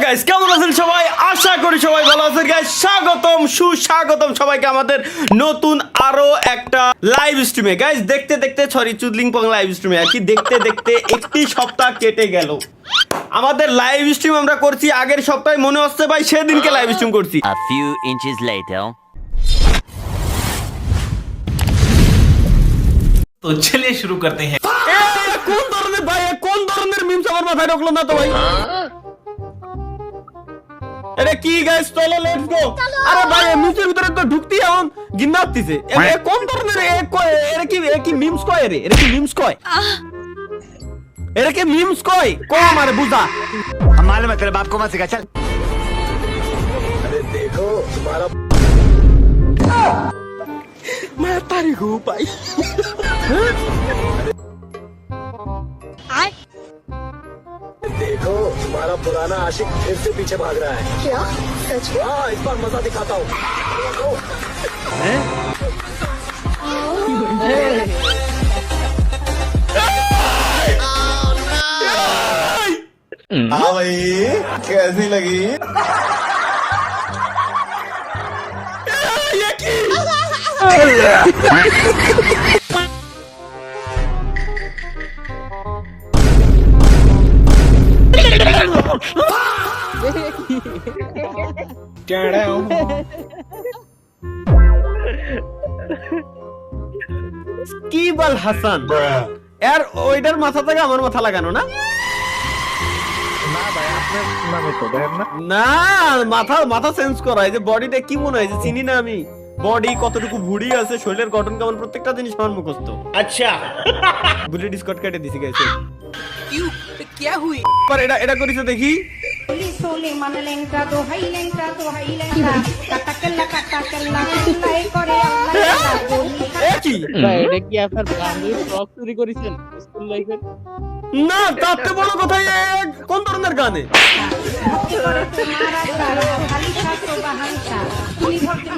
Guys কেমন আছেন সবাই? আশা করি সবাই ভালো আছেন গাইস। স্বাগতম সুস্বাগতম সবাইকে আমাদের নতুন আরো একটা লাইভ স্ট্রিমে। গাইস দেখতে দেখতে চুদলিং পং লাইভ স্ট্রিমে আর কি দেখতে দেখতে একটি সপ্তাহ কেটে গেল। আমাদের লাইভ স্ট্রিম আমরা করছি আগের সপ্তাহে, মনে হচ্ছে ভাই সেদিনকে লাইভ স্ট্রিম করছি। A few inches later. तो चलिए शुरू करते हैं। কোন ধরনের ভাই, কোন ধরনের মিমস আমার মাথায় ঢুকলো না তো ভাই। আরে কি গাইস, চলো লেটস গো। আরে ভাই মিমসের ভিতরে তো ঢুকতি এখন গিন্না হতিছে। এ কোন ধরনের এর কি মিমস কয় রে? এর কি মিমস কয়? এর কি মিমস কয়? কম আরে বুঝা। मालूम है तेरे बाप को मत सिखा चल। अरे देखो तुम्हारा मैं तारी हूँ भाई। देखो तुम्हारा पुराना आशिक फिर से पीछे भाग रहा है। क्या सच में? हाँ इस बार मजा दिखाता हूँ। हाँ भाई कैसी लगी? ये की কিবাল হাসান এর ওইটার মাথা থেকে আমার মাথা লাগানো না? না মাথা চেঞ্জ করা। এই যে বডিটা কি মনে হয় যে চিনি না আমি? বডি কতটুকু ভুড়ি আছে, শরীরের গঠন কেমন, প্রত্যেকটা জিনিস আমার মুখস্থ। আচ্ছা বুলেট স্কট কেটে দিছি গাইস। क्यों क्या हुई? पर এটা করিছে দেখি। সোলে মানে লেংটা তো হাই লেংটা কাটাকেল্লা এই করে এ কি এটা কি আপনার গানের ফ্রক চুরি করেছেন স্কুল লাইফে? না তাতে বড় কথা কোন ধরনের গানে? ভক্তি করে তোমার আশা খালি শাস্ত্র বাহানসা তুমি ভক্তি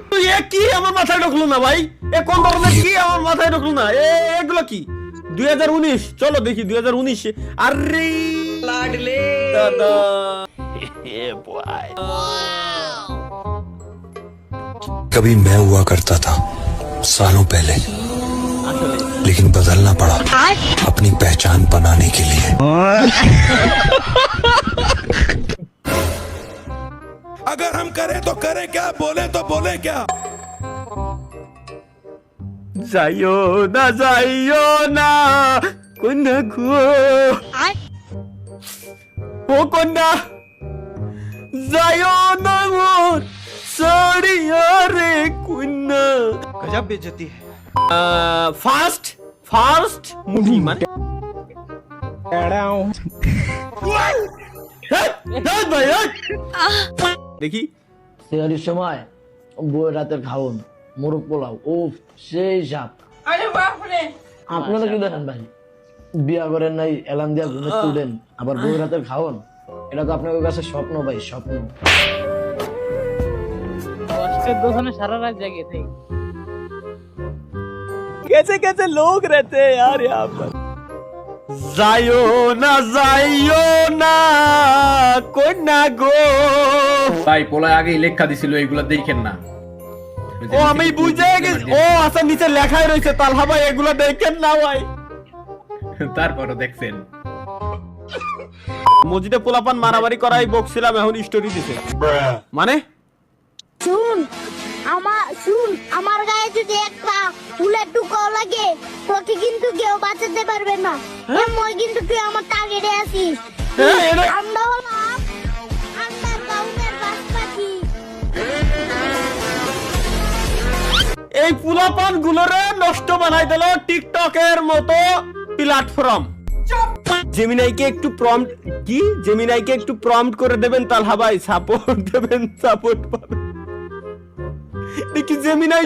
তুই এ কি আমার মাথায় ঢুকলো না ভাই? এ কোন ধরনের কি আমার মাথায় ঢুকলো না? এগুলো কি 2019? চলো দেখি 2019। আরে लाडले দাদা कभी मैं हुआ करता था सालों पहले, लेकिन बदलना पड़ा अपनी पहचान बनाने के लिए। अगर हम करें तो करें क्या, बोले तो बोले क्या। যাইও না কন্যা গো, ও কন্যা যাইও না মোর সরিয়া রে কন্যা। गजब बेइज्जती है। ফার্স্ট মুভি মানে দেখি সেহারির সময় বউয়ের রাতের খাওন মোরগ পোলাও, ও সেই সাপ। अरे बाप रे। আপনারা কি দেখেন ভাই? বিয়া করেন নাই, এলান দিয়া ঘুমে তুলেন, আবার বউয়ের রাতের খাওন। এটা তো আপনাদের কাছে স্বপ্ন ভাই, স্বপ্ন। কষ্টের দোকানে সারা রাত জাগে থাকি। कैसे कैसे लोग रहते हैं यार यहाँ पर। যাইও না কন্যা গো। ভাই পোলায় আগেই লেখা দিছিল, এগুলা দেখেন না। ও আমি বুঝে গেছি। ও আচ্ছা নিচে লেখাই রয়েছে তালহা ভাই এগুলো দেখেন না ভাই। তারপরও দেখছেন। মসজিদে পোলাপান মারামারি করাই বকছিলাম, এখন স্টোরি দিছে মানে। শুন আমার গায়ে যদি একটা ফুলের টুকাও লাগে তোকে কিন্তু কেউ বাঁচাতে পারবে না। মই কিন্তু তুই আমার টার্গেটে আছিস। আমরা হলাম আন্ডার গ্রাউন্ডের বাসপাখি। এই পোলাপান গুলোরে নষ্ট বানাই দিল টিকটকের মতো প্ল্যাটফর্ম। জেমিনাইকে একটু প্রম্পট করে দেবেন তালহা ভাই, সাপোর্ট দেবেন, সাপোর্ট পাবেন। দেখি জেমিনাই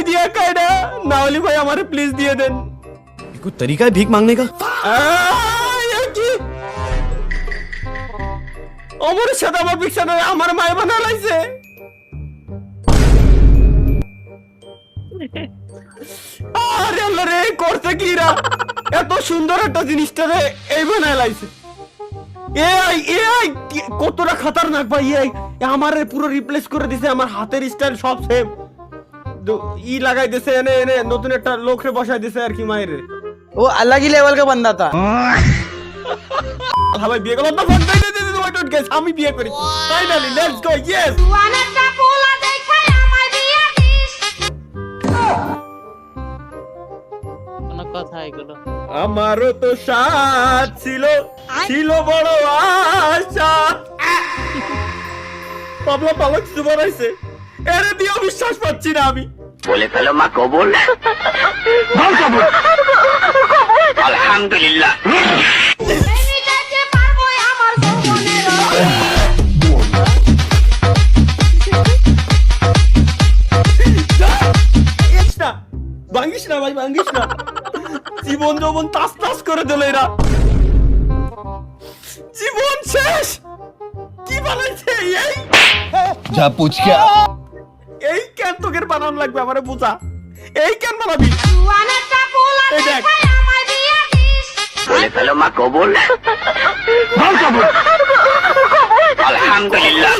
দিয়া কায়দা না হলে ভাই আমারে প্লিজ দিয়ে দেন। कोई तरीका है भीख मांगने का? অমরের সাথে আমার পিছনে আমার মায় বানা লাইছে। আরে আল্লাহ রে করতে কি রা এত সুন্দর একটা জিনিসটারে এই বানায় লাইছে। এআই এআই কতটা খতরনাক ভাই, এআই আমারে পুরো রিপ্লেস করে দিছে, আমার হাতের স্টাইল সব সেম। ই লাগাই দিছে, এনে এনে নতুন একটা লোকরে বসাই দিছে আর কি মায়ের। वो अलग ही लेवल का बंदा था। ভাই বিয়ে করলাম তো আমি বিয়ে করি ফাইনালি। Let's go, yes. ওয়ানেরটা পোলা দেখে আমার বিয়ে দিস। কোনো কথা এগুলো আমারও তো সাথ ছিল, ছিল বড় আশা। পাবলো পালক সুপার আইছে, এরে দিও বিশ্বাস পাচ্ছি না আমি। बोले फैलो माँ कबूल अल्हम्दुलिल्लाह। প্রেমিকাকে পারবো আমার যৌবনের ভাঙ্গিস না ভাই, ভাঙ্গিস না। জীবন যৌবন তাস তাস করে দিল এরা, জীবন শেষ। কি বানাইছে এই? जा पूछ क्या এই কেন তোকে বানানো লাগবে আমারে বুঝা, এই কেন বানাবি? ওয়ানেরটা পোলা এই দেখ। দেখে আমার বিয়ে দিস। बोले फैलो माँ कबूल अल्हम्दुलिल्लाह।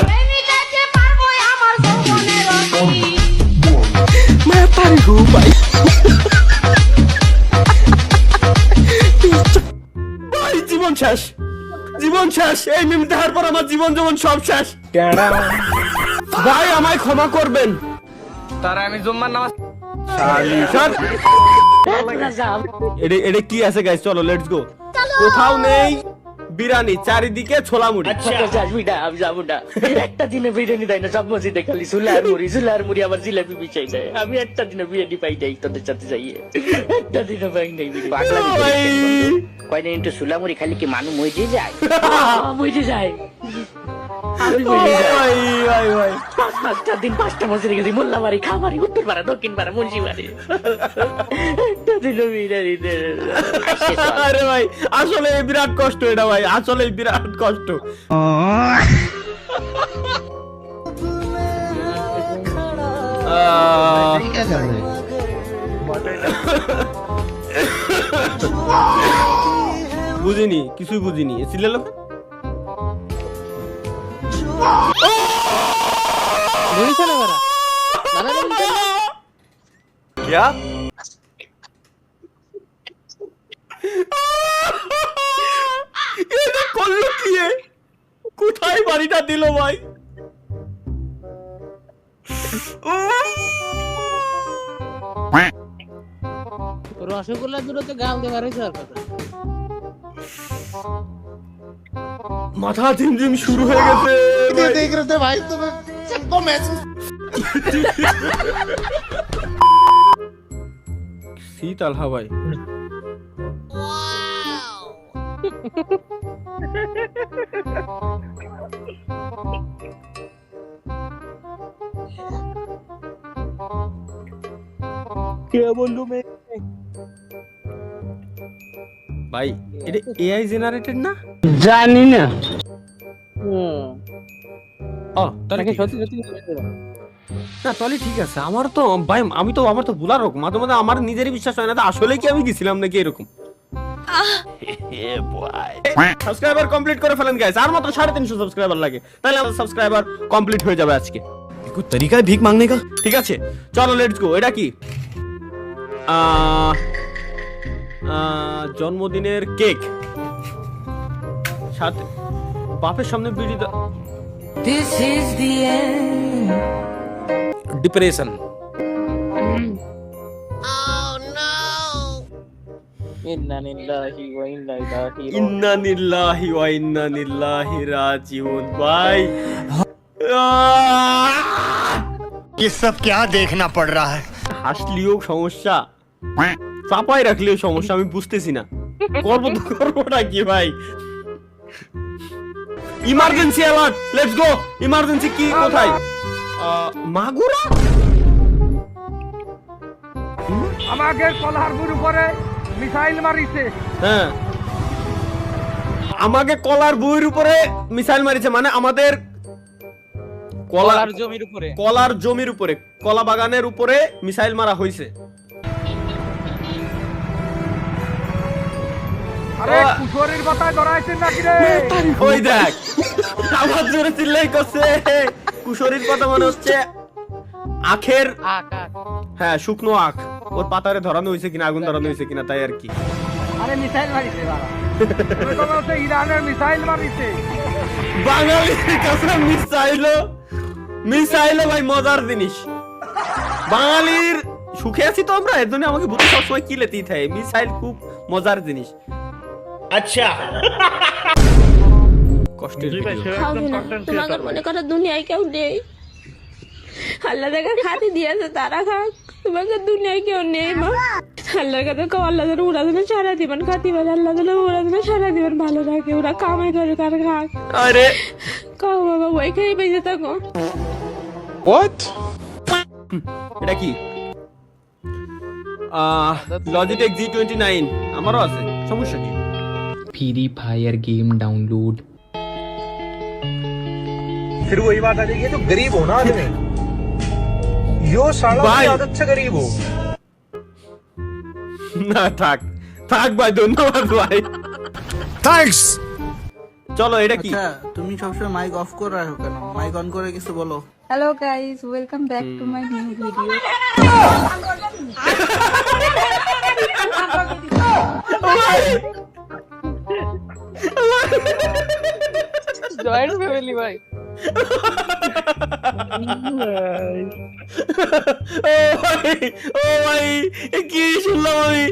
প্রেমিকাকে পারবো আমার যৌবনের मैं तारी गो भाई ভাই জীবন শেষ, জীবন শেষ। এই মিম দেখার পর আমার জীবন যেমন সব শেষ। ভাই আমায় ক্ষমা করবেন। तारा আমি জুম্মার নামাজ স্যার এটা কি আছে গাইস, চলো লেটস গো। কোথাও নেই বিরিয়ানি, চারিদিকে ছোলা মুড়ি। একটা দিনে বিরিয়ানি দেয় না, সব মসজিদে খালি সুলার মুড়ি আবার জিলাপি বিছাই দেয়। আমি একটা দিনে বিরিয়ানি পাই নাই তোদের সাথে যাইয়ে, একটা দিনে পাই নাই কয়দিন একটু সুলামুড়ি খালি কি মানুষ মইজে যায়, মইজে যায়। আমি মইজে যাই। ভাই ভাই ভাই পাঁচটা দিন 5টা মসজিদে গেছি, মোল্লাবাড়ি, খামারি, উত্তর পাড়া, দক্ষিণ পাড়া, মুন্সিবাড়ি, একটা দিনে বিরিয়ানি দেয় না। আরে ভাই আসলে বিরাট কষ্ট এটা ভাই, আসলে বিরাট কষ্ট। বুঝিনি, কিছুই বুঝিনি। সিলে লোক क्या এটা করলো কি? কোথায় বাড়িটা দিল ভাই? রসগোল্লা দুটো তো গাল দেওয়ার কথা। মাথা ঝিমঝিম শুরু হয়ে গেছে। देख रहे थे भाई तुम्हें सबको महसूस শীতল হাওয়ায় ভাই এটা এআই জেনারেটেড না? জানি না। ও তাহলে ঠিক আছে। না তাহলে ঠিক আছে। আমার তো ভাই আমার তো ভুলার রকম, মাঝে মাঝে আমার নিজেরই বিশ্বাস হয় না তো আসলে কি আমি গেছিলাম নাকি এরকম। সাবস্ক্রাইবার কমপ্লিট করে ফেলেন গাইস, আর মাত্র 350 সাবস্ক্রাইবার লাগে, তাহলে আমার সাবস্ক্রাইবার কমপ্লিট হয়ে যাবে আজকে। कुछ तरीका है भीख मांगने का ঠিক আছে চলো লেটস গো। এটা কি? জন্মদিনের কেক, সাথে বাপের সামনে বিড়ি। This is the end. Depression Inna lillahi wa inna ilaihi raji'un. ইন্না নিল্লাহি ওয়া ইন্না ইলাইহি রাজিউন। ভাই ये सब क्या देखना पड़ रहा है? হাসলিও সমস্যা, চাপাই রাখলেও সমস্যা, আমি বুঝতেছি না করবোটা কি ভাই। Emergency alert, let's go. Emergency কি কোথায়? মাগুরা আমাকে কলারপুর উপরে মিসাইল মারিছে। হ্যাঁ আমাকে কলার বইয়ের উপরে মিসাইল মারিছে, মানে আমাদের কলার জমির উপরে, কলার জমির উপরে, কলা বাগানের উপরে মিসাইল মারা হয়েছে। কুশোরের কথায় ধরাইছেন নাকি রে? ওই দেখ আমার জোরে চিল্লাই করছে। কুশরীর কথা মনে হচ্ছে আখের, হ্যাঁ শুকনো আখ, ওর পাতারে ধরানো হয়েছে কিনা, আগুন ধরানো হয়েছে কিনা, তাই আর কি। আরে মিসাইল মারিছে বাবা। ওই তো বলছে ইরানের মিসাইল মারিছে। বাঙালির কাছে মিসাইল ভাই মজার জিনিস। বাঙালির সুখে আছি তো আমরা, এর জন্য আমাকে বুঝতে সবসময় কি লেতেই থাকে। মিসাইল খুব মজার জিনিস। আচ্ছা কষ্টের ভিডিও। তোমাকে মনে করো দুনিয়ায় কেউ নেই, আল্লাহ দেখা খাতি দিয়েছে তারা খাক, তোমাকে দুনিয়ায় কেউ নেই মা। আল্লাহর কাছে কও আল্লাহ যেন ওরা যেন সারা জীবন খাতি পারে, আল্লাহ যেন ওরা যেন সারা জীবন ভালো রাখে, ওরা কামাই করে তার খাক। আরে কও বাবা ওই খেয়ে বেঁচে থাকো। এটা কি? লজিটেক G29 আমারও আছে, সমস্যা কি? Free fire game download. फिर वही बात आ जाएगी, तो गरीब हो ना आदमी, यो साला भाई। की आदत से गरीब हो। না থাক থাক ভাই, ধন্যবাদ ভাই। थैंक्स। চলো এটা কি? তুমি সবসময় মাইক অফ করে রাখো কেন? মাইক অন করে কিছু বলো। Hello guys, welcome back to my new video. Joint family ভাই। ও ভাই এ কি শুনলাম আমি?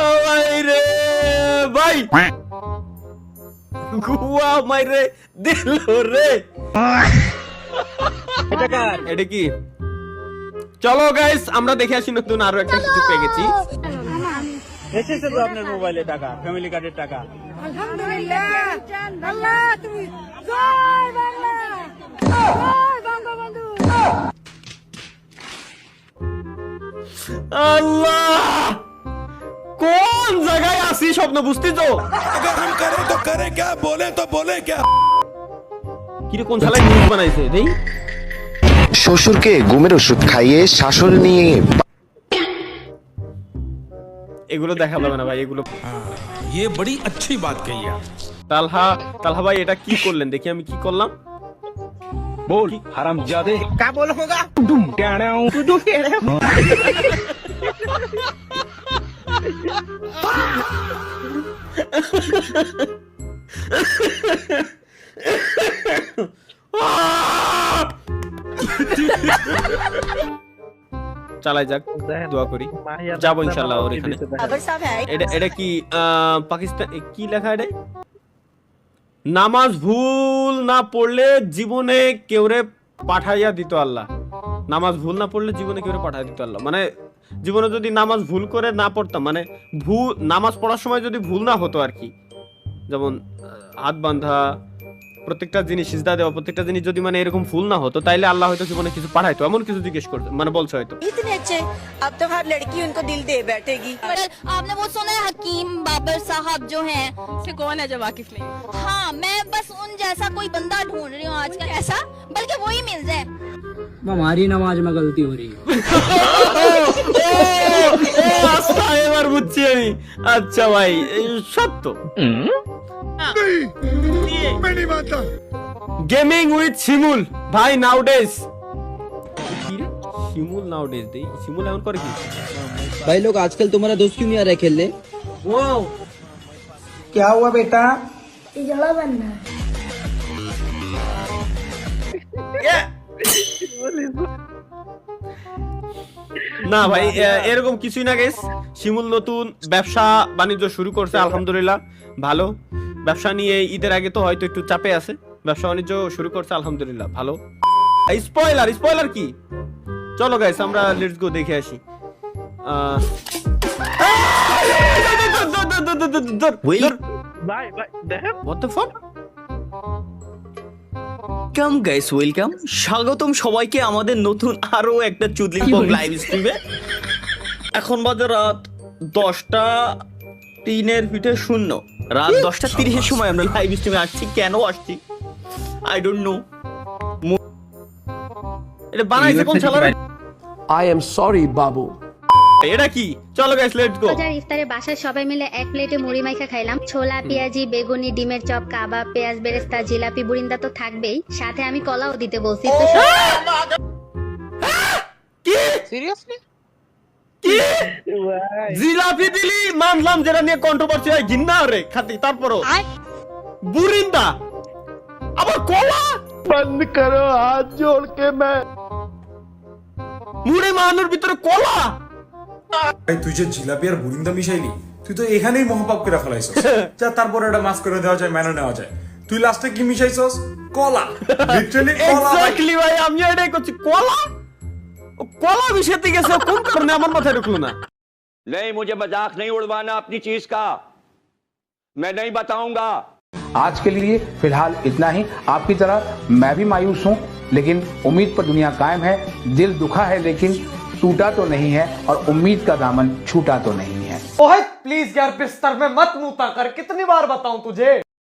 ও ভাই রে ভাই, গুয়া মাইরে দিল রে। এটা কি? চলো গাইস আমরা দেখে আসি নতুন আরো একটা কিছু পেয়ে গেছি। এসেছে তো আপনার মোবাইলে টাকা, ফ্যামিলি কার্ডের টাকা। আলহামদুলিল্লাহ আল্লাহ, তুমি জয় বাংলা, জয় বঙ্গবন্ধু। আল্লাহ কোন জায়গায় আছি স্বপ্ন বুঝতে তো। अगर हम करें तो करें क्या, बोले क्या। কিরে কোন শালায় নিউজ বানাইছে দেই? শ্বশুরকে ঘুমের ওষুধ খাইয়ে শাশুড় নিয়ে এগুলো দেখা যাবে না ভাই, এগুলো। ये बड़ी अच्छी बात कही आप। তালহা ভাই এটা কি করলেন দেখি, আমি কি করলাম? बोल हरामजादे, क्या बोल होगा? डुम टेड़ा डुम टेड़ा। চালাই যাক, দোয়া করি যাবো ইনশাআল্লাহ ওর এখানে। এটা কি পাকিস্তান কি লেখা? এটা নামাজ ভুল না পড়লে জীবনে কেউরে পাঠাইয়া দিত আল্লাহ। নামাজ ভুল না পড়লে জীবনে কেউরে পাঠাইয়া দিত আল্লাহ, মানে জীবনে যদি নামাজ ভুল করে না পড়তাম, মানে নামাজ পড়ার সময় যদি ভুল না হতো আর কি, যেমন হাত বাঁধা, প্রত্যেকটা জিনিস সিজদা দেওয়া, প্রত্যেকটা জিনিস যদি মানে এরকম ভুল না হতো, তাইলে আল্লাহ হয়তো জীবনে কিছু পাঠাইতো, এমন কিছু জিজ্ঞেস করতে মানে বলছে হয়তো। इतने अच्छे, अब तो हर लड़की उनको दिल दे बैठेगी। आपने वो सुना है हकीम बाबर साहब जो हैं? से कौन है जो वाकिफ नहीं? हाँ मैं बस उन जैसा कोई बंदा ढूंढ रही हूँ आजकल, ऐसा बल्कि वो ही मिल जाए। हमारी नमाज में गलती हो रही है। আচ্ছা এবার বুঝছি আমি। আচ্ছা ভাই সত্য গেমিং উইথ শিমুল ভাই নাউডেজ। কি রে শিমুল নাউডেজ দেই? শিমুল এমন করে কি? भाई लोग आजकल तुम्हारा दोस्त क्यों नहीं आ रहा है खेलने? क्या हुआ बेटा? जला बनना না ভাই এরকম কিছুই না গেস। শিমুল নতুন ব্যবসা বাণিজ্য শুরু করছে, আলহামদুলিল্লাহ ভালো। ব্যবসা নিয়ে ঈদের আগে তো হয়তো একটু চাপে আছে, ব্যবসা বাণিজ্য শুরু করছে আলহামদুলিল্লাহ ভালো। স্পয়লার কি? চলো গাইস আমরা লেটস গো দেখে আসি। What the fuck? Welcome guys, welcome, স্বাগতম সবাইকে আমাদের নতুন আরো একটা চুদলিং পং লাইভ স্ট্রিমে। এখন বাজে রাত 10:03 রাত 10:30 সময় আমরা লাইভ স্ট্রিমে আসছি। কেন আসছি আই ডোন্ট নো। এটা বানাইছে কোন শালারে? I am sorry, Babu. এটা কি? চলো গাইস লেটস গো। রোজার ইফতারে বাসায় সবাই মিলে এক প্লেটে মুড়ি মাইখা খাইলাম। ছোলা, পেঁয়াজি, বেগুনি, ডিমের চপ, কাবাব, পেঁয়াজ বেরেস্তা, জিলাপি, বুরিন্দা তো থাকবেই, সাথে আমি কলাও দিতে বলছি। তো কি সিরিয়াসলি কি জিলাপি দিলি মানলাম, যেটা নিয়ে কন্ট্রোভার্সি হয় ঘিন্না রে খাতি, তারপরও বুরিন্দা আবার কলা। बंद करो हाथ जोड़ के मैं মুড়ি মানানোর ভিতরে কলা। তুই যে জিলাপি আর বুরিন্দা মিশাইলি, তুই তো এখানেই মহাপাপ করে ফেলাইছস। যা তারপরে এটা মাফ করে দেওয়া যায়, মেনে নেওয়া যায়। তুই লাস্টে কি মিশাইছস? কলা, লিটারালি কলা। এক্স্যাক্টলি ভাই, আমি এটাই করছি, কলা। ও কলা মিশাতে গেছে কোন কারণে আমার মাথায় ঢুকলো না। नहीं मुझे मजाक नहीं उड़वाना अपनी चीज का, मैं नहीं बताऊंगा। आज के लिए फिलहाल इतना ही। आपकी तरह मैं भी मायूस हूँ, लेकिन उम्मीद पर दुनिया कायम है। दिल दुखा है लेकिन टूटा तो नहीं है, और उम्मीद का दामन छूटा तो नहीं है। ओए प्लीज यार बिस्तर में मत मुता कर, कितनी बार बताऊं तुझे।